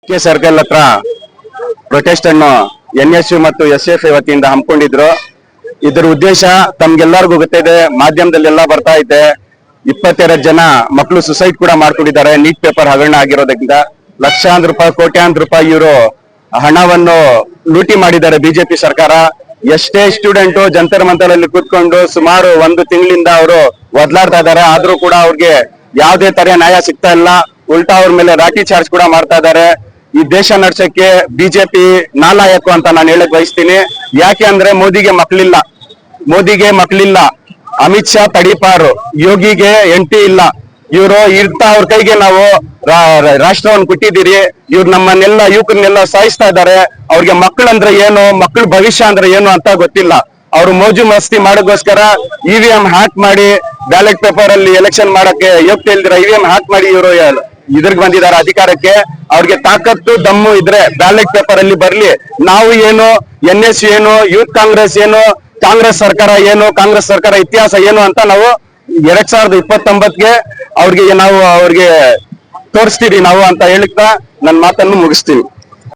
K circle ಹತ್ರ protest ಅನ್ನು NSU ಮತ್ತು SFI ವತಿಯಿಂದ ಹಮ್ಮಿಕೊಂಡಿದ್ರು. ಇದರ ಉದ್ದೇಶ ತಮ್ಗೆಲ್ಲರಿಗೂ ಗೊತ್ತಿದೆ, ಮಾಧ್ಯಮದಲ್ಲೆಲ್ಲ ಬರ್ತಾ ಇದೆ. 22 ಜನ ಮಕ್ಕಳು ಸುಸೈಡ್ ಕೂಡ ಮಾಡ್ಕೊಂಡಿದ್ದಾರೆ ನೀಟ್ ಪೇಪರ್ ಹಗರಣ ಆಗಿರೋದ್ರಿಂದ. ಲಕ್ಷಾಂತರ ರೂಪಾಯಿ ಕೋಟ್ಯಾಂತರ ರೂಪಾಯಿ ಇವರು ಹಣವನ್ನು ಲೂಟಿ ಮಾಡಿದ್ದಾರೆ ಬಿಜೆಪಿ ಸರ್ಕಾರ. ಎಷ್ಟೇ ಸ್ಟೂಡೆಂಟ್ ಜಂತರ್ ಮಂತರಲ್ಲಿ ಕೂತ್ಕೊಂಡು ಸುಮಾರು 1 ತಿಂಗಳಿಂದ ಅವರು ಒದ್ಲಾಡ್ತಾ ಇದ್ದಾರೆ, ಆದ್ರೂ ಕೂಡ ಅವ್ರಿಗೆ ಯಾವುದೇ ತರ ನ್ಯಾಯ ಸಿಗ್ತಾ ಇಲ್ಲ. ಉಲ್ಟಾ ಅವ್ರ ಮೇಲೆ ಲಾಠಿ ಚಾರ್ಜ್ ಕೂಡ ಮಾಡ್ತಾ ಇದ್ದಾರೆ. ಈ ದೇಶ ನಡ್ಸಕ್ಕೆ ಬಿಜೆಪಿ ನಾಲಾಯಕು ಅಂತ ನಾನು ಹೇಳಕ್ ಬಯಸ್ತೀನಿ. ಯಾಕೆ ಅಂದ್ರೆ ಮೋದಿಗೆ ಮಕ್ಕಳಿಲ್ಲ, ಅಮಿತ್ ಶಾ ತಡಿಪಾರು, ಯೋಗಿಗೆ ಎಂಟಿ ಇಲ್ಲ. ಇವರು ಅವ್ರ ಕೈಗೆ ನಾವು ರಾಷ್ಟ್ರವನ್ನು ಕೊಟ್ಟಿದ್ದೀರಿ. ಇವ್ರು ನಮ್ಮನ್ನೆಲ್ಲ ಯುವಕರನ್ನೆಲ್ಲ ಸಾಯಿಸ್ತಾ ಇದ್ದಾರೆ. ಅವ್ರಿಗೆ ಮಕ್ಕಳಂದ್ರೆ ಏನು, ಮಕ್ಕಳ ಭವಿಷ್ಯ ಅಂದ್ರೆ ಏನು ಅಂತ ಗೊತ್ತಿಲ್ಲ. ಅವ್ರು ಮೋಜು ಮಸ್ತಿ ಮಾಡೋಕ್ಕೋಸ್ಕರ EVM ಹ್ಯಾಕ್ ಮಾಡಿ ಬ್ಯಾಲೆಟ್ ಪೇಪರ್ ಅಲ್ಲಿ ಎಲೆಕ್ಷನ್ ಮಾಡಕ್ಕೆ ಯೋಗ್ಯತೆ ಇಲ್ದಿರ EVM ಹ್ಯಾಕ್ ಮಾಡಿ ಇವರು ಇದ್ರಿಗೆ ಬಂದಿದ್ದಾರೆ ಅಧಿಕಾರಕ್ಕೆ. ಅವ್ರಿಗೆ ತಾಕತ್ತು ದಮ್ಮು ಇದ್ರೆ ಬ್ಯಾಲೆಟ್ ಪೇಪರ್ ಅಲ್ಲಿ ಬರ್ಲಿ. ನಾವು ಏನು, NSU ಏನು, ಯೂತ್ ಕಾಂಗ್ರೆಸ್ ಏನು, ಕಾಂಗ್ರೆಸ್ ಸರ್ಕಾರ ಏನು, ಕಾಂಗ್ರೆಸ್ ಸರ್ಕಾರ ಇತಿಹಾಸ ಏನು ಅಂತ ನಾವು 2029ಗೆ ಅವ್ರಿಗೆ ತೋರಿಸ್ತೀವಿ ನಾವು ಅಂತ ಹೇಳ್ತಾ ನನ್ನ ಮಾತನ್ನು ಮುಗಿಸ್ತೀವಿ.